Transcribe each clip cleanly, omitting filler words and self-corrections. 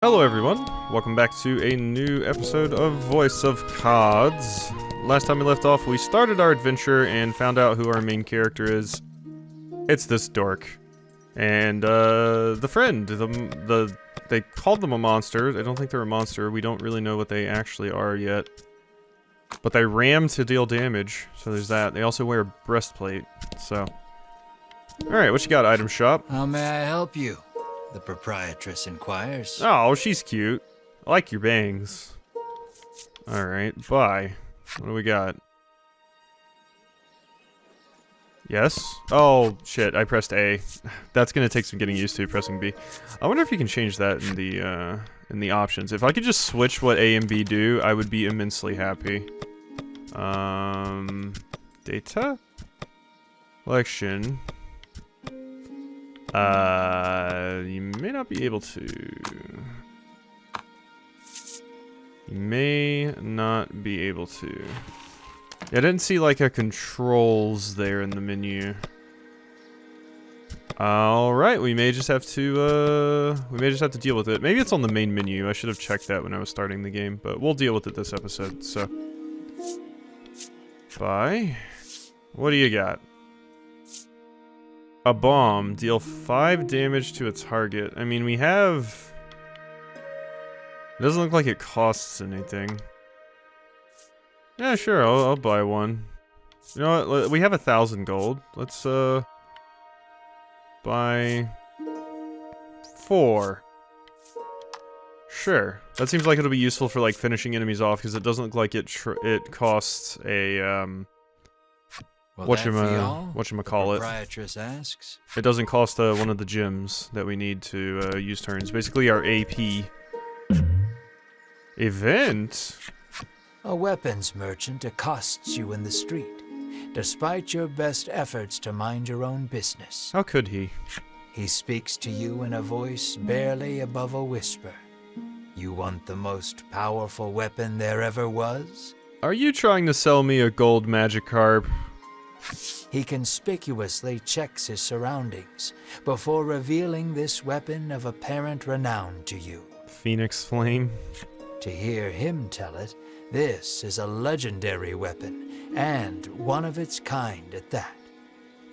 Hello everyone, welcome back to a new episode of Voice of Cards. Last time we left off, we started our adventure and found out who our main character is. It's this dork. And, the friend, they called them a monster. I don't think they're a monster, we don't really know what they actually are yet. But they ram to deal damage, so there's that. They also wear a breastplate, so. Alright, what you got, item shop? How may I help you? The proprietress inquires. Oh, she's cute. I like your bangs. Alright, bye. What do we got? Yes? Oh, shit, I pressed A. That's gonna take some getting used to, pressing B. I wonder if you can change that in the options. If I could just switch what A and B do, I would be immensely happy. Data? Collection. You may not be able to. You may not be able to. Yeah, I didn't see like a controls there in the menu. Alright, we may just have to deal with it. Maybe it's on the main menu. I should have checked that when I was starting the game, but we'll deal with it this episode, so. Bye. What do you got? A bomb. Deal 5 damage to a target. I mean, we have... It doesn't look like it costs anything. Yeah, sure, I'll buy one. You know what, we have 1,000 gold. Let's, buy... 4. Sure. That seems like it'll be useful for, like, finishing enemies off, because it doesn't look like it costs a, whatchamacallit. Proprietress asks. It doesn't cost one of the gems that we need to use turns. Basically our AP. Event? A weapons merchant accosts you in the street, despite your best efforts to mind your own business. How could he? He speaks to you in a voice barely above a whisper. You want the most powerful weapon there ever was? Are you trying to sell me a gold Magikarp? He conspicuously checks his surroundings before revealing this weapon of apparent renown to you. Phoenix Flame? To hear him tell it, this is a legendary weapon, and one of its kind at that.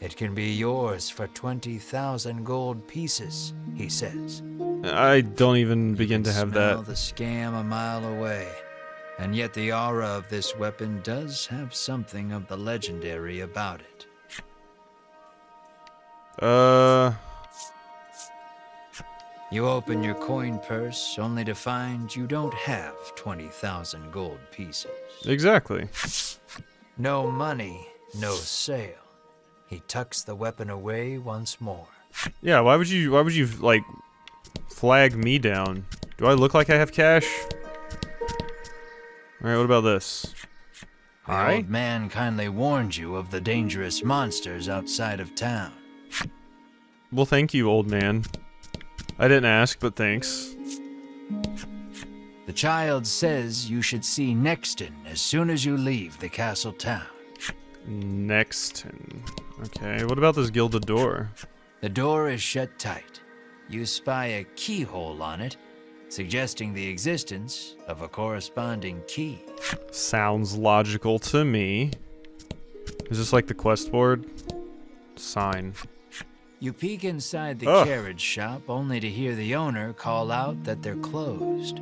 It can be yours for 20,000 gold pieces, he says. I don't even begin to have that. Smell the scam a mile away. And yet the aura of this weapon does have something of the legendary about it. You open your coin purse only to find you don't have 20,000 gold pieces. Exactly. No money, no sale. He tucks the weapon away once more. Yeah, why would you like flag me down? Do I look like I have cash? Alright, what about this? The old man kindly warned you of the dangerous monsters outside of town. Well, thank you, old man. I didn't ask, but thanks. The child says you should see Nexton as soon as you leave the castle town. Nexton. Okay, what about this gilded door? The door is shut tight. You spy a keyhole on it, suggesting the existence of a corresponding key. Sounds logical to me. Is this like the quest board? Sign. You peek inside the carriage shop only to hear the owner call out that they're closed.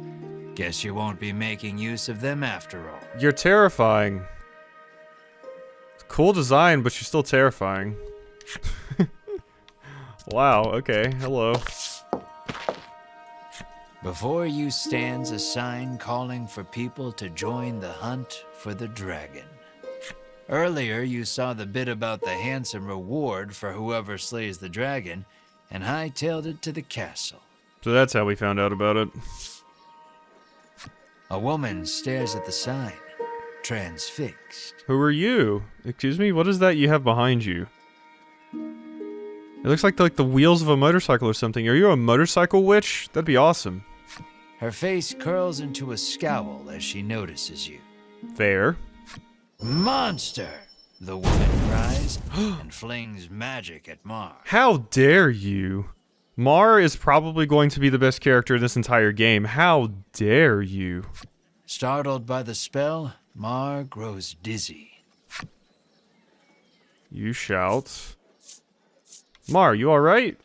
Guess you won't be making use of them after all. You're terrifying. Cool design, but you're still terrifying. Wow, okay, hello. Before you stands a sign calling for people to join the hunt for the dragon. Earlier, you saw the bit about the handsome reward for whoever slays the dragon, and hightailed it to the castle. So that's how we found out about it. A woman stares at the sign, transfixed. Who are you? Excuse me, what is that you have behind you? It looks like the wheels of a motorcycle or something. Are you a motorcycle witch? That'd be awesome. Her face curls into a scowl as she notices you. Fair. Monster! The woman cries and flings magic at Mar. How dare you? Mar is probably going to be the best character in this entire game. How dare you? Startled by the spell, Mar grows dizzy. You shout. Mar, you alright?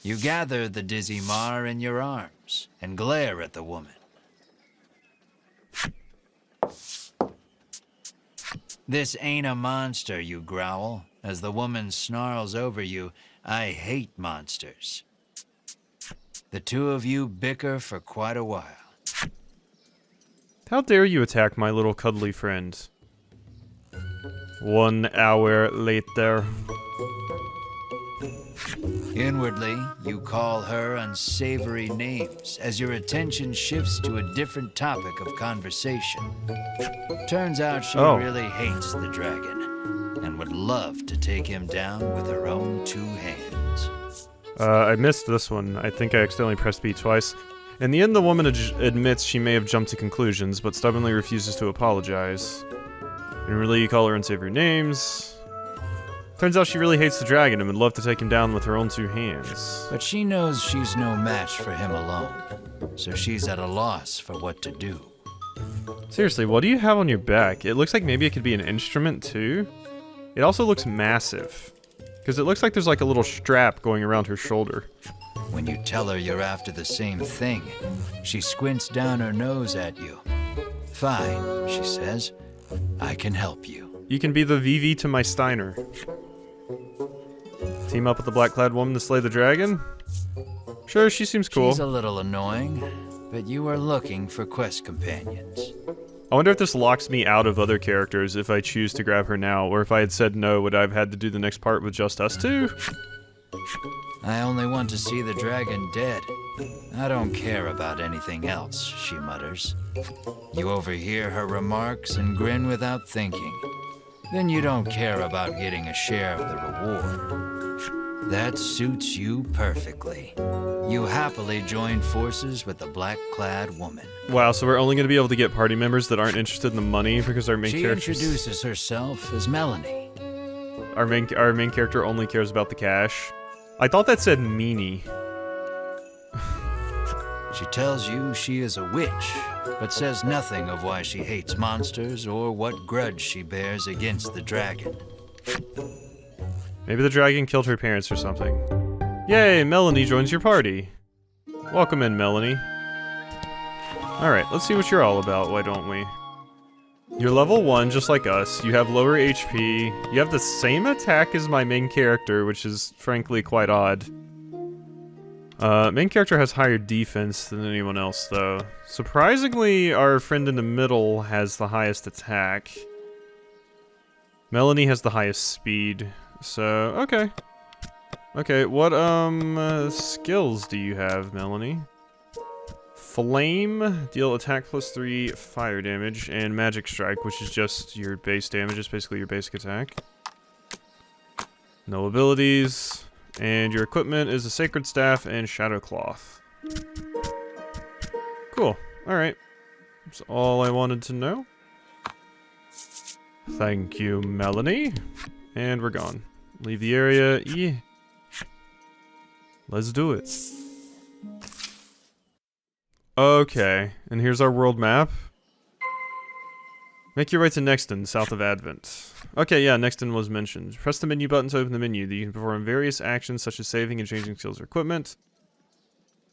You gather the dizzy Mar in your arms and glare at the woman. This ain't a monster, you growl, as the woman snarls over you. I hate monsters. The two of you bicker for quite a while. How dare you attack my little cuddly friend? 1 hour later. Inwardly, you call her unsavory names as your attention shifts to a different topic of conversation. Turns out she really hates the dragon and would love to take him down with her own 2 hands. I missed this one. I think I accidentally pressed B twice. In the end, the woman admits she may have jumped to conclusions, but stubbornly refuses to apologize. Inwardly, you call her unsavory names. Turns out she really hates the dragon and would love to take him down with her own 2 hands. But she knows she's no match for him alone, so she's at a loss for what to do. Seriously, what do you have on your back? It looks like maybe it could be an instrument too. It also looks massive, because it looks like there's like a little strap going around her shoulder. When you tell her you're after the same thing, she squints down her nose at you. Fine, she says. I can help you. You can be the VV to my Steiner. Team up with the black-clad woman to slay the dragon? Sure, she seems cool. She's a little annoying, but you are looking for quest companions. I wonder if this locks me out of other characters if I choose to grab her now, or if I had said no, would I have had to do the next part with just us two? I only want to see the dragon dead. I don't care about anything else, she mutters. You overhear her remarks and grin without thinking. Then you don't care about getting a share of the reward. That suits you perfectly. You happily join forces with the black-clad woman. Wow, so we're only going to be able to get party members that aren't interested in the money because our main character... She introduces herself as Melanie. Our main character only cares about the cash. I thought that said meanie. She tells you she is a witch, but says nothing of why she hates monsters or what grudge she bears against the dragon. Maybe the dragon killed her parents or something. Yay, Melanie joins your party. Welcome in, Melanie. Alright, let's see what you're all about, why don't we? You're level 1, just like us. You have lower HP. You have the same attack as my main character, which is frankly quite odd. Main character has higher defense than anyone else, though. Surprisingly, our friend in the middle has the highest attack. Melanie has the highest speed, so, okay. Okay, what, skills do you have, Melanie? Flame, deal attack +3 fire damage, and magic strike, which is just your base damage, it's basically your basic attack. No abilities. And your equipment is a Sacred Staff and Shadow Cloth. Cool. Alright. That's all I wanted to know. Thank you, Melanie. And we're gone. Leave the area. Yeah. Let's do it. Okay. And here's our world map. Make your way to Nexton, south of Advent. Okay, yeah, Nexton was mentioned. Press the menu button to open the menu. You can perform various actions such as saving and changing skills or equipment.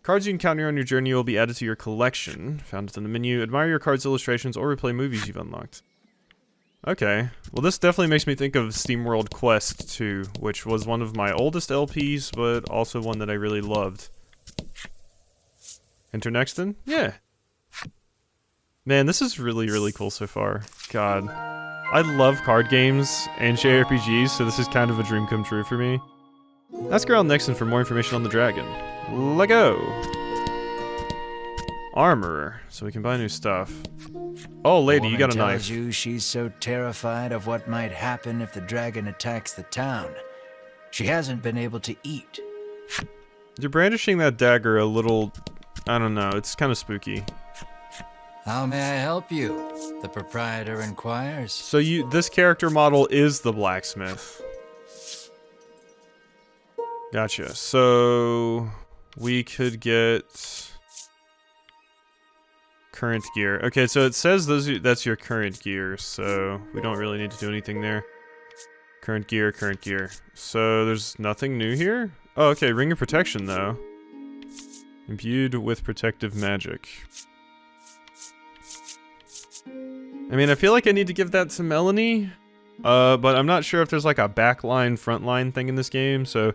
Cards you encounter on your journey will be added to your collection. Found within the menu. Admire your cards' illustrations or replay movies you've unlocked. Okay. Well, this definitely makes me think of SteamWorld Quest 2, which was one of my oldest LPs, but also one that I really loved. Enter Nexton? Yeah. Man, this is really, really cool so far. God. I love card games and JRPGs, so this is kind of a dream come true for me. Ask around Nexton for more information on the dragon. Lego! Armor, so we can buy new stuff. Oh, lady, you got a knife. Tells you she's so terrified of what might happen if the dragon attacks the town. She hasn't been able to eat. You're brandishing that dagger a little... I don't know, it's kind of spooky. How may I help you? The proprietor inquires. So this character model is the blacksmith. Gotcha. So we could get current gear. Okay, so it says that's your current gear, so we don't really need to do anything there. Current gear, current gear. So there's nothing new here? Oh, okay, Ring of Protection, though. Imbued with protective magic. I mean, I feel like I need to give that to Melanie, but I'm not sure if there's like a backline, frontline thing in this game, so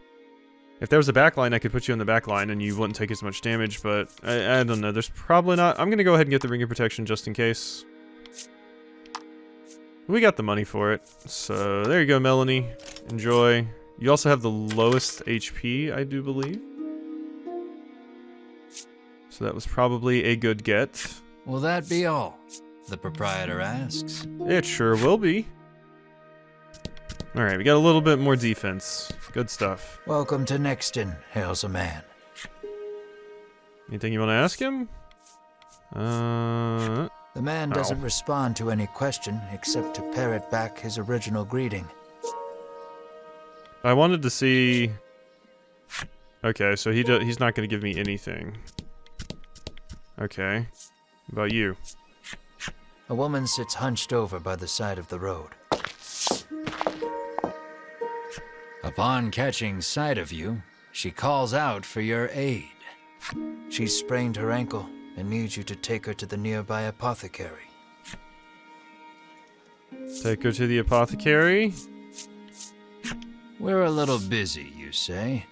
if there was a backline, I could put you on the backline and you wouldn't take as much damage, but I don't know, there's probably not. I'm gonna go ahead and get the Ring of Protection just in case. We got the money for it, so there you go, Melanie. Enjoy. You also have the lowest HP, I do believe. So that was probably a good get. Will that be all? The proprietor asks. It sure will be. Alright, we got a little bit more defense. Good stuff. Welcome to Nexton, hails a man. Anything you want to ask him? The man doesn't respond to any question except to parrot back his original greeting. I wanted to see... Okay, so he's not going to give me anything. Okay. What about you? A woman sits hunched over by the side of the road. Upon catching sight of you, she calls out for your aid. She's sprained her ankle and needs you to take her to the nearby apothecary. Take her to the apothecary? We're a little busy, you say.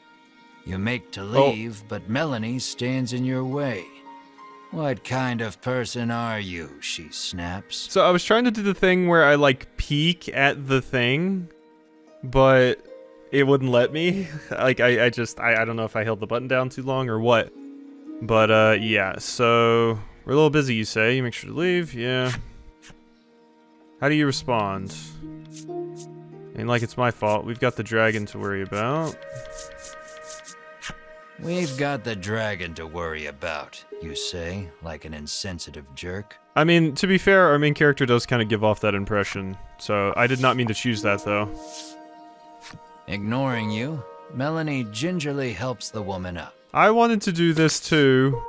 You make to leave, but Melanie stands in your way. What kind of person are you, she snaps. So I was trying to do the thing where I like peek at the thing, but it wouldn't let me. Like I don't know if I held the button down too long or what. But yeah, so we're a little busy, you say. You make sure to leave, yeah. How do you respond? Ain't like it's my fault. We've got the dragon to worry about. We've got the dragon to worry about, you say, like an insensitive jerk. I mean, to be fair, our main character does kind of give off that impression. So I did not mean to choose that, though. Ignoring you, Melanie gingerly helps the woman up. I wanted to do this too.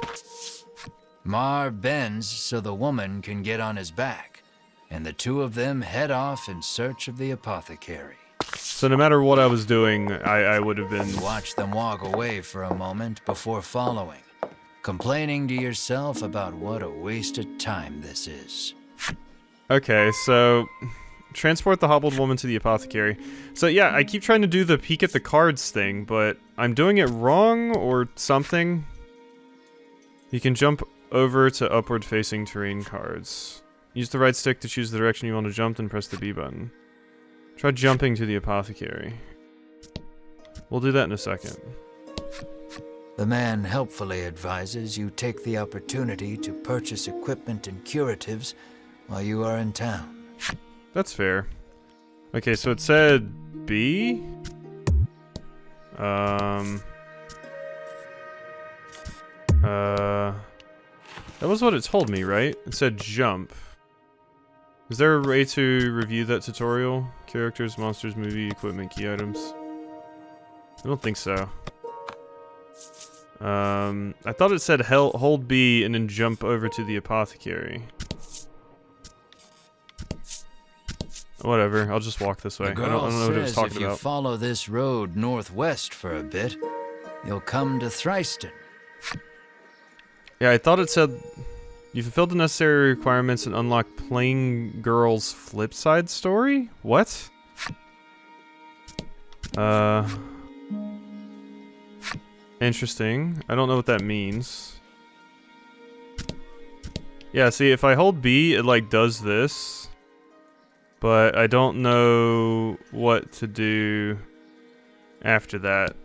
Mar bends so the woman can get on his back, and the two of them head off in search of the apothecary. So no matter what I was doing, I would have been... Watch them walk away for a moment before following, complaining to yourself about what a waste of time this is. Okay, so... Transport the hobbled woman to the apothecary. So yeah, I keep trying to do the peek at the cards thing, but I'm doing it wrong or something. You can jump over to upward facing terrain cards. Use the right stick to choose the direction you want to jump, then press the B button. Try jumping to the apothecary. We'll do that in a second. The man helpfully advises you take the opportunity to purchase equipment and curatives while you are in town. That's fair. Okay, so it said B? That was what it told me, right? It said jump. Is there a way to review that tutorial? Characters, monsters, movie, equipment, key items? I don't think so. I thought it said hold B and then jump over to the apothecary. Whatever, I'll just walk this way. I don't know what it was talking if you about. Follow this road northwest for a bit, you'll come to Thryston. Yeah, I thought it said you fulfilled the necessary requirements and unlocked Plain Girl's flip side story? What? Interesting. I don't know what that means. Yeah, see, if I hold B, it like does this. But I don't know what to do after that.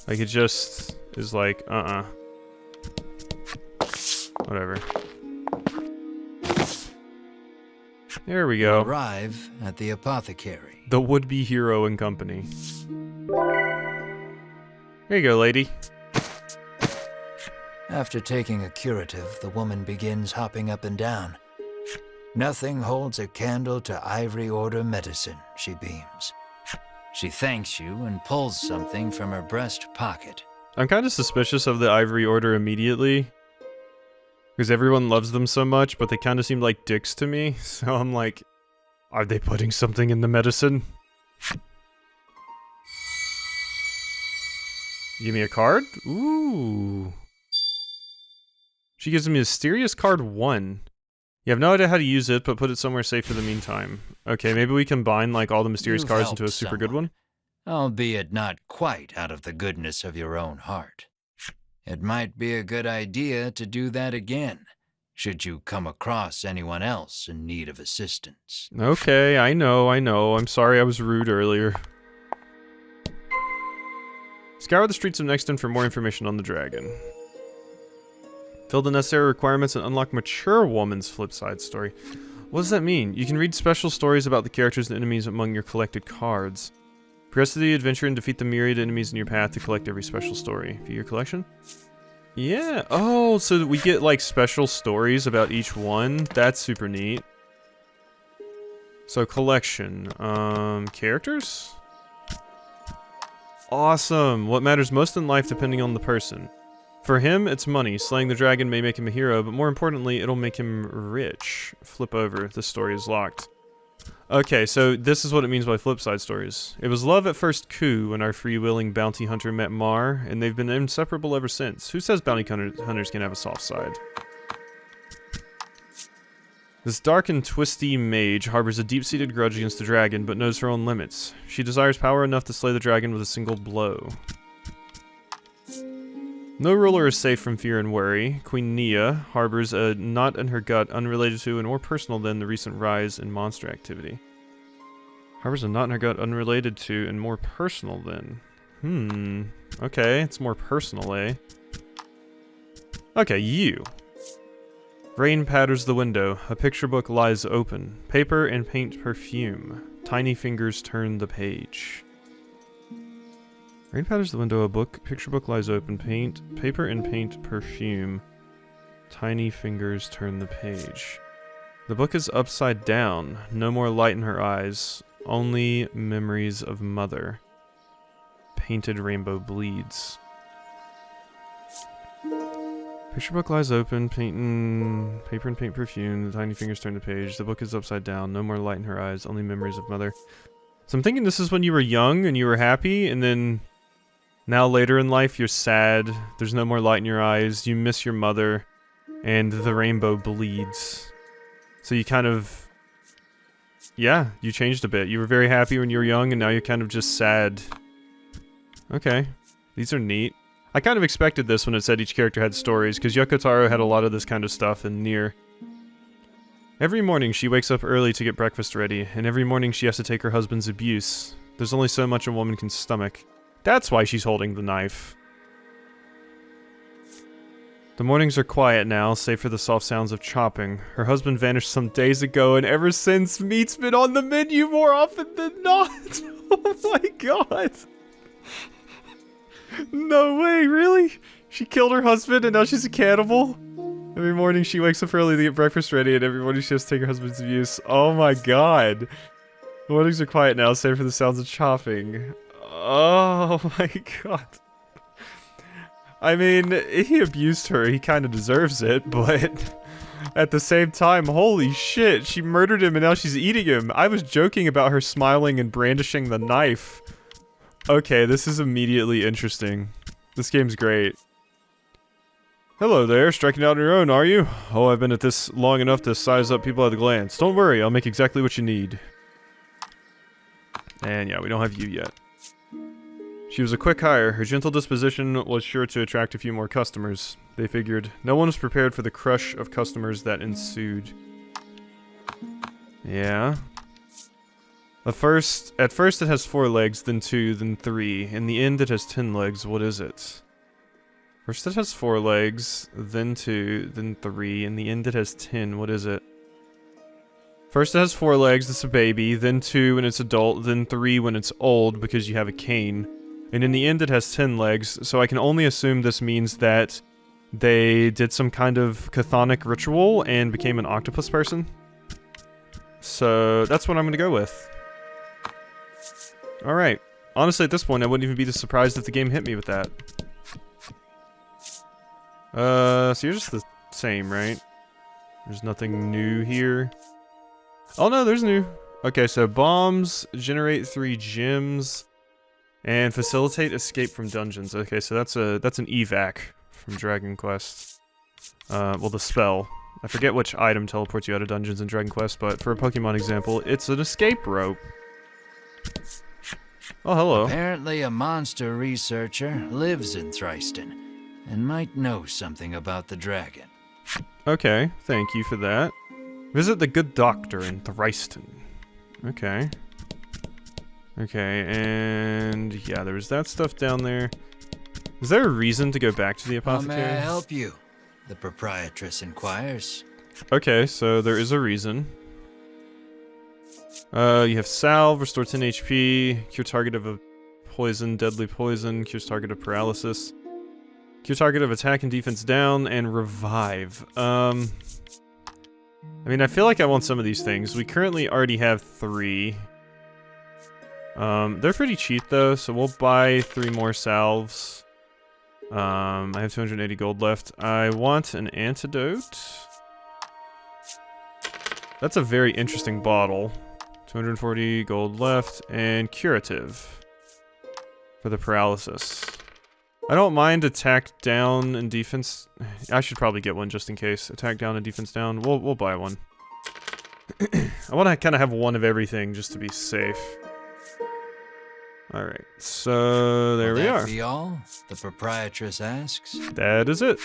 Like, it just is like, whatever. There we go. Arrive at the apothecary. The would-be hero and company. There you go, lady. After taking a curative, the woman begins hopping up and down. Nothing holds a candle to Ivory Order medicine, she beams. She thanks you and pulls something from her breast pocket. I'm kind of suspicious of the Ivory Order immediately. Because everyone loves them so much, but they kind of seem like dicks to me. So I'm like, are they putting something in the medicine? Give me a card? Ooh. She gives me Mysterious Card 1. You have no idea how to use it, but put it somewhere safe for the meantime. Okay, maybe we combine like all the mysterious You've cards into a helped super good someone, one? albeit not quite out of the goodness of your own heart. It might be a good idea to do that again, should you come across anyone else in need of assistance. Okay, I know. I'm sorry I was rude earlier. Scour the streets of Nexton for more information on the dragon. Fill the necessary requirements and unlock Mature Woman's Flipside story. What does that mean? You can read special stories about the characters and enemies among your collected cards. Progress through the adventure and defeat the myriad enemies in your path to collect every special story. View your collection? Yeah. Oh, so that we get like special stories about each one. That's super neat. So collection. Characters? Awesome. What matters most in life depending on the person. For him, it's money. Slaying the dragon may make him a hero, but more importantly, it'll make him rich. Flip over. The story is locked. Okay, so this is what it means by flipside stories. It was love at first coup when our free-willing bounty hunter met Mar, and they've been inseparable ever since. Who says bounty hunters can have a soft side? This dark and twisty mage harbors a deep-seated grudge against the dragon, but knows her own limits. She desires power enough to slay the dragon with a single blow. No ruler is safe from fear and worry. Queen Nia harbors a knot in her gut unrelated to and more personal than the recent rise in monster activity. Harbors a knot in her gut unrelated to and more personal than. Okay, it's more personal, eh? Okay, you. Rain patters the window. A picture book lies open. Paper and paint perfume. Tiny fingers turn the page. Rain patters the window. A picture book lies open. Paper and paint perfume. Tiny fingers turn the page. The book is upside down. No more light in her eyes. Only memories of mother. Painted rainbow bleeds. Picture book lies open, paper and paint perfume, the tiny fingers turn the page, the book is upside down, no more light in her eyes, only memories of mother. So I'm thinking this is when you were young and you were happy, and then now later in life you're sad, there's no more light in your eyes, you miss your mother, and the rainbow bleeds. So you kind of, yeah, you changed a bit. You were very happy when you were young, and now you're kind of just sad. Okay, these are neat. I kind of expected this when it said each character had stories, because YOKO TARO had a lot of this kind of stuff in Nier. Every morning she wakes up early to get breakfast ready, and every morning she has to take her husband's abuse. There's only so much a woman can stomach. That's why she's holding the knife. The mornings are quiet now, save for the soft sounds of chopping. Her husband vanished some days ago, and ever since, meat's been on the menu more often than not. Oh my god. No way, really? She killed her husband and now she's a cannibal? Every morning she wakes up early to get breakfast ready, and every morning she has to take her husband's abuse. Oh my god. The mornings are quiet now, save for the sounds of chopping. Oh my god. I mean, he abused her, he kind of deserves it, but at the same time, holy shit, she murdered him and now she's eating him. I was joking about her smiling and brandishing the knife. Okay, this is immediately interesting. This game's great. Hello there, striking out on your own, are you? Oh, I've been at this long enough to size up people at a glance. Don't worry, I'll make exactly what you need. And yeah, we don't have you yet. She was a quick hire. Her gentle disposition was sure to attract a few more customers. They figured no one was prepared for the crush of customers that ensued. Yeah. At first it has 4 legs, then 2, then 3. In the end it has 10 legs. What is it? First it has 4 legs, then 2, then 3. In the end it has 10. What is it? First it has 4 legs, it's a baby, then 2 when it's adult, then 3 when it's old because you have a cane. And in the end it has 10 legs, so I can only assume this means that they did some kind of chthonic ritual and became an octopus person. So that's what I'm gonna go with. Alright. Honestly, at this point, I wouldn't even be surprised if the game hit me with that. So you're just the same, right? There's nothing new here. Oh no, there's new. Okay, so bombs, generate 3 gems, and facilitate escape from dungeons. Okay, so that's an evac from Dragon Quest. Well, the spell. I forget which item teleports you out of dungeons in Dragon Quest, but for a Pokemon example, it's an escape rope. Oh, hello. Apparently a monster researcher lives in Thriston and might know something about the dragon. Okay, thank you for that. Visit the good doctor in Thriston. Okay. Okay, and yeah, there was that stuff down there. Is there a reason to go back to the How apothecary? may I help you? The proprietress inquires. Okay, so there is a reason. You have salve, restore 10 HP, cure target of a poison, deadly poison, cures target of paralysis, cure target of attack and defense down, and revive. I mean, I feel like I want some of these things. We currently already have 3. They're pretty cheap though, so we'll buy 3 more salves. I have 280 gold left. I want an antidote. That's a very interesting bottle. 240 gold left, and curative for the paralysis. I don't mind attack down and defense. I should probably get one just in case. Attack down and defense down. We'll buy one. I want to kind of have one of everything just to be safe. All right, so there we are. Will that be all? The proprietress asks. That is it.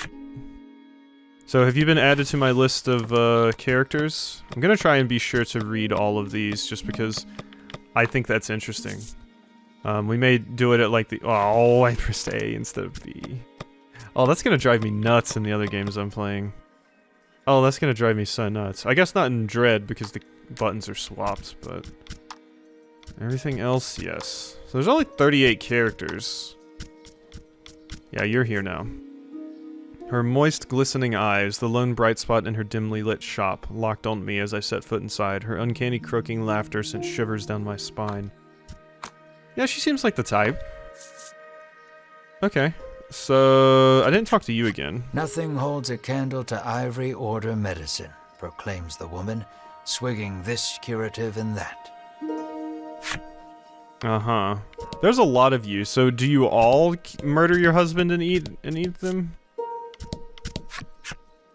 So have you been added to my list of characters? I'm gonna try and be sure to read all of these just because I think that's interesting. We may do it at like the... Oh, I pressed A instead of B. Oh, that's gonna drive me nuts in the other games I'm playing. Oh, that's gonna drive me so nuts. I guess not in Dread because the buttons are swapped, but... Everything else, yes. So there's only 38 characters. Yeah, you're here now. Her moist, glistening eyes, the lone bright spot in her dimly lit shop, locked on me as I set foot inside. Her uncanny croaking laughter sent shivers down my spine. Yeah, she seems like the type. Okay, so I didn't talk to you again. Nothing holds a candle to Ivory Order medicine, proclaims the woman, swigging this curative and that. Uh-huh. There's a lot of you, so do you all murder your husband and eat them?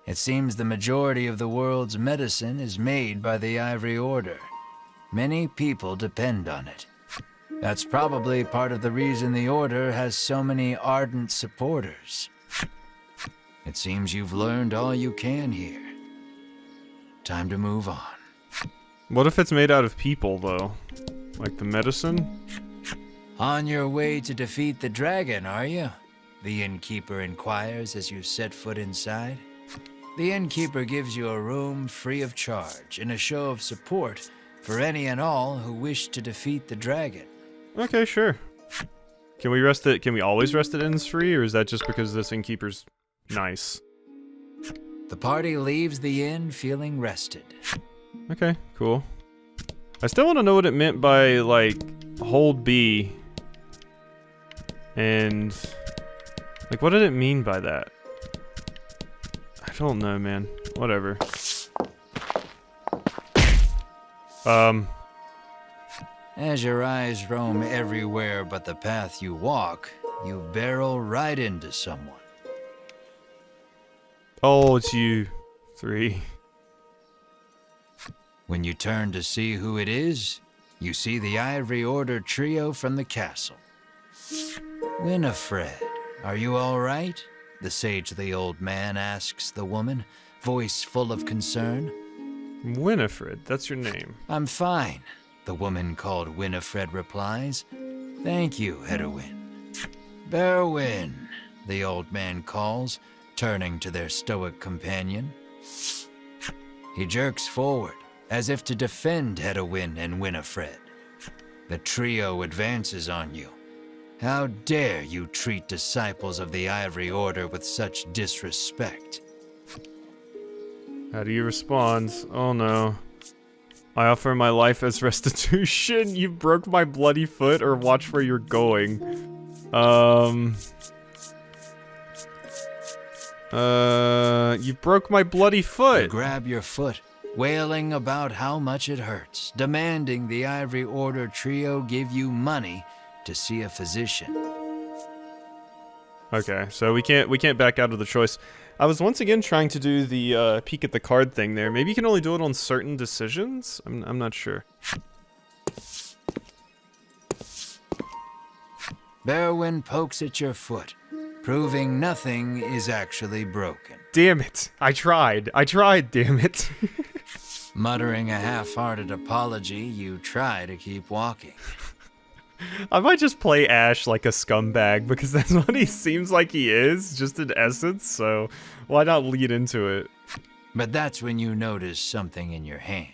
It seems the majority of the world's medicine is made by the Ivory Order. Many people depend on it. That's probably part of the reason the Order has so many ardent supporters. It seems you've learned all you can here. Time to move on. What if it's made out of people, though? Like the medicine? On your way to defeat the dragon, are you? The innkeeper inquires as you set foot inside. The innkeeper gives you a room free of charge in a show of support for any and all who wish to defeat the dragon. Okay, sure. Can we rest it? Can we always rest at inns free, or is that just because this innkeeper's nice? The party leaves the inn feeling rested. Okay, cool. I still want to know what it meant by, like, hold B. And, like, what did it mean by that? I don't know, man. Whatever. As your eyes roam everywhere but the path you walk, you barrel right into someone. Oh, it's you. 3. When you turn to see who it is, you see the Ivory Order trio from the castle. Winifred, are you all right? The sagely old man asks the woman, voice full of concern. Winifred, that's your name. I'm fine, the woman called Winifred replies. Thank you, Hedwin. Berwin, the old man calls, turning to their stoic companion. He jerks forward, as if to defend Hedwin and Winifred. The trio advances on you. How dare you treat disciples of the Ivory Order with such disrespect? How do you respond? Oh no. I offer my life as restitution. You broke my bloody foot, or watch where you're going. You broke my bloody foot. You grab your foot, wailing about how much it hurts, demanding the Ivory Order trio give you money to see a physician. Okay, so we can't back out of the choice. I was once again trying to do the peek at the card thing there. Maybe you can only do it on certain decisions? I'm not sure. Berwyn pokes at your foot, proving nothing is actually broken. Damn it. I tried, damn it. Muttering a half-hearted apology, you try to keep walking. I might just play Ash like a scumbag, because that's what he seems like he is, just in essence, so why not lead into it? But that's when you notice something in your hand.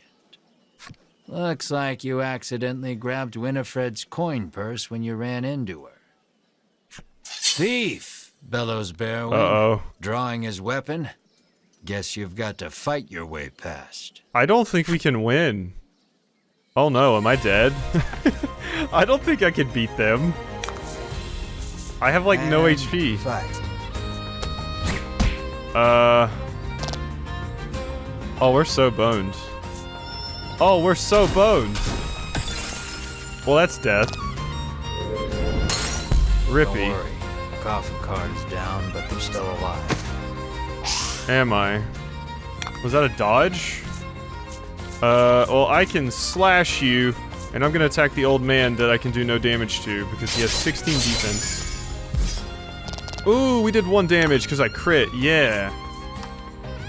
Looks like you accidentally grabbed Winifred's coin purse when you ran into her. Thief! Bellows Berwyn, Uh-oh. drawing his weapon. Guess you've got to fight your way past. I don't think we can win. Oh no, am I dead? I don't think I could beat them. I have like no And HP. Fight. Oh, we're so boned. Oh, we're so boned. Well, that's death. Rippy. Don't worry. The coffin card is down, but they're still alive. Am I? Was that a dodge? Well, I can slash you, and I'm gonna attack the old man that I can do no damage to, because he has 16 defense. Ooh, we did 1 damage, because I crit, yeah.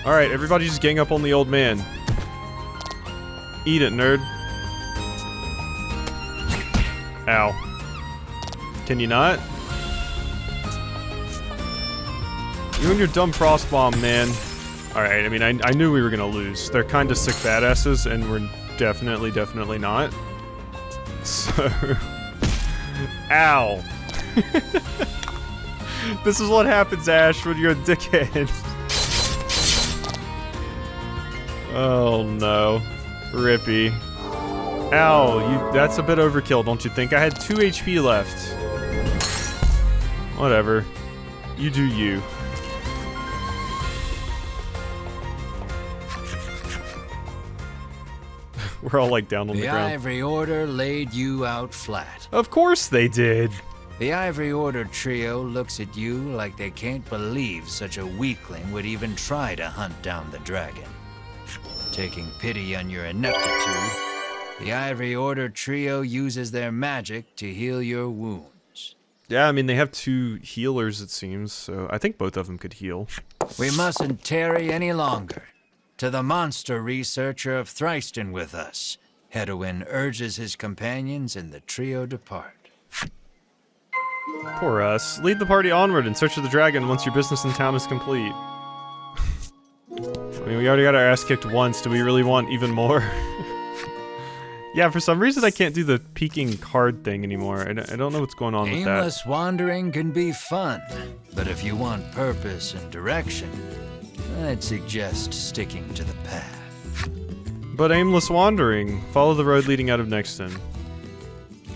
Alright, everybody just gang up on the old man. Eat it, nerd. Ow. Can you not? You and your dumb frost bomb, man. Alright, I mean, I knew we were gonna lose. They're kinda sick badasses, and we're definitely not. So... Ow. This is what happens, Ash, when you're a dickhead. Oh no. Rippy. Ow, that's a bit overkill, don't you think? I had 2 HP left. Whatever. You do you. We're all like down on the The ground. Ivory Order laid you out flat. Of course they did. The Ivory Order trio looks at you like they can't believe such a weakling would even try to hunt down the dragon. Taking pity on your ineptitude, the Ivory Order trio uses their magic to heal your wounds. Yeah, I mean, they have 2 healers, it seems, so I think both of them could heal. We mustn't tarry any longer. To the monster researcher of Thriston with us, Hedwyn urges his companions and the trio depart. Poor us. Lead the party onward in search of the dragon once your business in town is complete. I mean, we already got our ass kicked once. Do we really want even more? Yeah, for some reason I can't do the peeking card thing anymore. I don't know what's going on with that. Aimless wandering can be fun, but if you want purpose and direction, I'd suggest sticking to the path. But aimless wandering. Follow the road leading out of Nexton.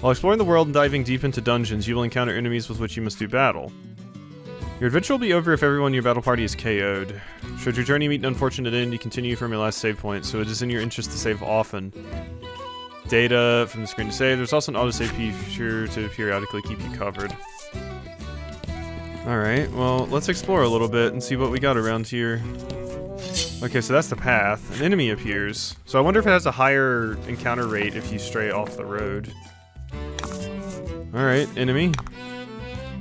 While exploring the world and diving deep into dungeons, you will encounter enemies with which you must do battle. Your adventure will be over if everyone in your battle party is KO'd. Should your journey meet an unfortunate end, you continue from your last save point, so it is in your interest to save often. Data from the screen to save. There's also an autosave feature to periodically keep you covered. Alright, well, let's explore a little bit and see what we got around here. Okay, so that's the path. An enemy appears. So I wonder if it has a higher encounter rate if you stray off the road. Alright, enemy.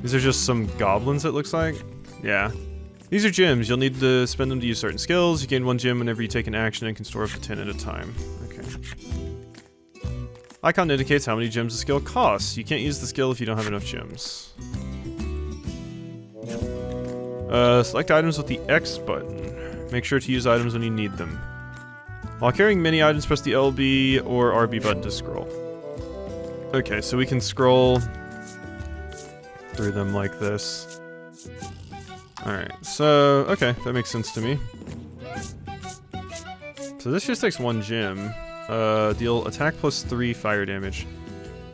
These are just some goblins, it looks like. Yeah. These are gems. You'll need to spend them to use certain skills. You gain 1 gem whenever you take an action and can store up to 10 at a time. Okay. Icon indicates how many gems a skill costs. You can't use the skill if you don't have enough gems. Select items with the X button. Make sure to use items when you need them. While carrying many items, press the LB or RB button to scroll. Okay, so we can scroll through them like this. Alright, so, okay, that makes sense to me. So this just takes 1 gem. Deal attack plus 3 fire damage.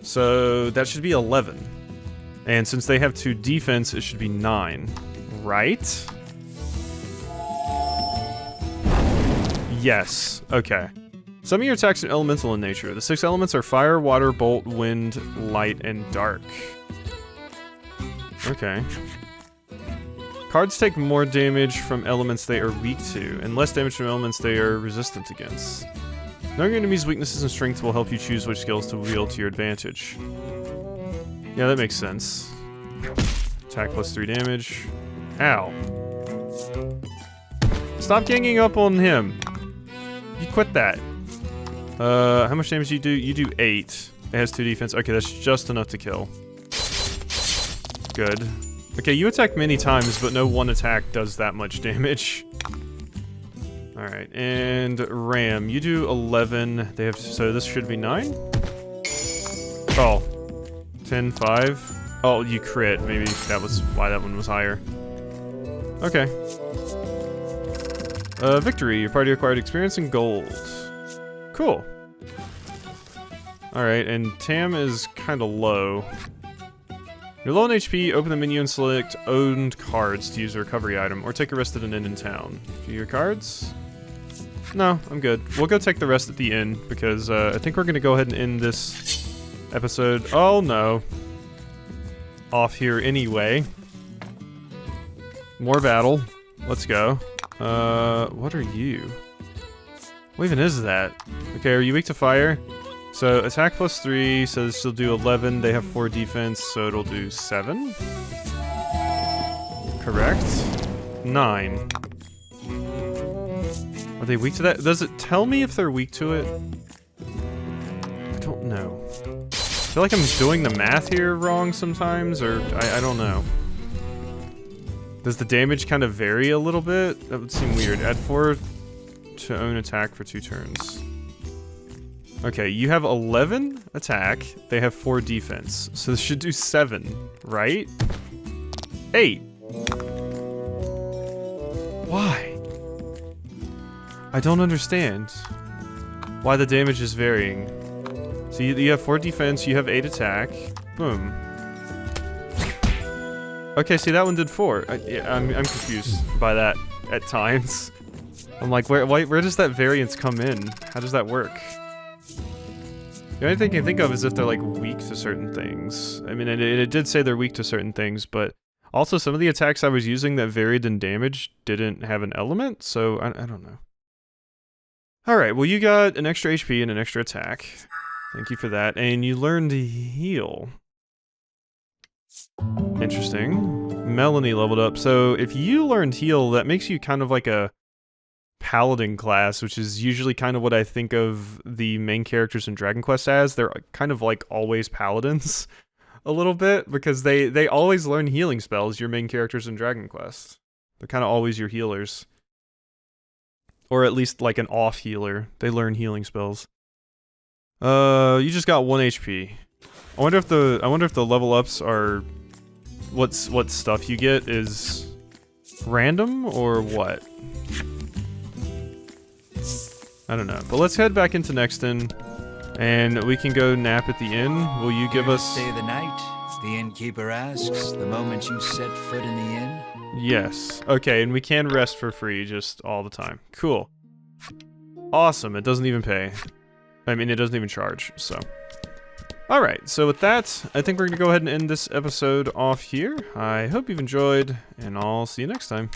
So that should be 11. And since they have 2 defense, it should be 9. Right? Yes. Okay. Some of your attacks are elemental in nature. The 6 elements are fire, water, bolt, wind, light, and dark. Okay. Cards take more damage from elements they are weak to, and less damage from elements they are resistant against. Knowing your enemy's weaknesses and strengths will help you choose which skills to wield to your advantage. Yeah, that makes sense. Attack plus 3 damage. Ow. Stop ganging up on him. You quit that. How much damage do you do? You do 8. It has 2 defense. Okay, that's just enough to kill. Good. Okay, you attack many times, but no one attack does that much damage. Alright, and Ram, you do 11. They have, so this should be 9? Oh. 10, 5. Oh, you crit. Maybe that was why that one was higher. Okay. Victory. Your party acquired experience and gold. Cool. Alright, and Tam is kind of low. You're low on HP, open the menu and select owned cards to use a recovery item, or take a rest at an inn in town. Do your cards? No, I'm good. We'll go take the rest at the inn, because I think we're going to go ahead and end this episode. Oh no. Off here anyway. More battle. Let's go. What are you? What even is that? Okay, are you weak to fire? So, attack plus 3, so this will do 11. They have 4 defense, so it'll do 7. Correct. 9. Are they weak to that? Does it tell me if they're weak to it? I don't know. I feel like I'm doing the math here wrong sometimes, or I don't know. Does the damage kind of vary a little bit? That would seem weird. Add 4 to own attack for 2 turns. Okay, you have 11 attack. They have 4 defense. So this should do 7, right? 8. Why? I don't understand why the damage is varying. So you have 4 defense, you have 8 attack. Boom. Okay, see, that one did 4. I'm confused by that at times. I'm like, where does that variance come in? How does that work? The only thing I can think of is if they're, like, weak to certain things. I mean, it did say they're weak to certain things, but also some of the attacks I was using that varied in damage didn't have an element, so I don't know. Alright, well, you got an extra HP and an extra attack. Thank you for that. And you learned to heal. Interesting. Melanie leveled up. So if you learned heal, that makes you kind of like a paladin class, which is usually kind of what I think of the main characters in Dragon Quest as. They're kind of like always paladins a little bit, because they always learn healing spells, your main characters in Dragon Quest. They're kind of always your healers. Or at least like an off healer. They learn healing spells. You just got 1 HP. I wonder if the level ups are what stuff you get is random or what? I don't know. But let's head back into Nexton, and we can go nap at the inn. Will you give us... Stay the night? The innkeeper asks, the moment you set foot in the inn. Yes. Okay, and we can rest for free just all the time. Cool. Awesome. It doesn't even pay. I mean, it doesn't even charge, so... Alright, so with that, I think we're going to go ahead and end this episode off here. I hope you've enjoyed, and I'll see you next time.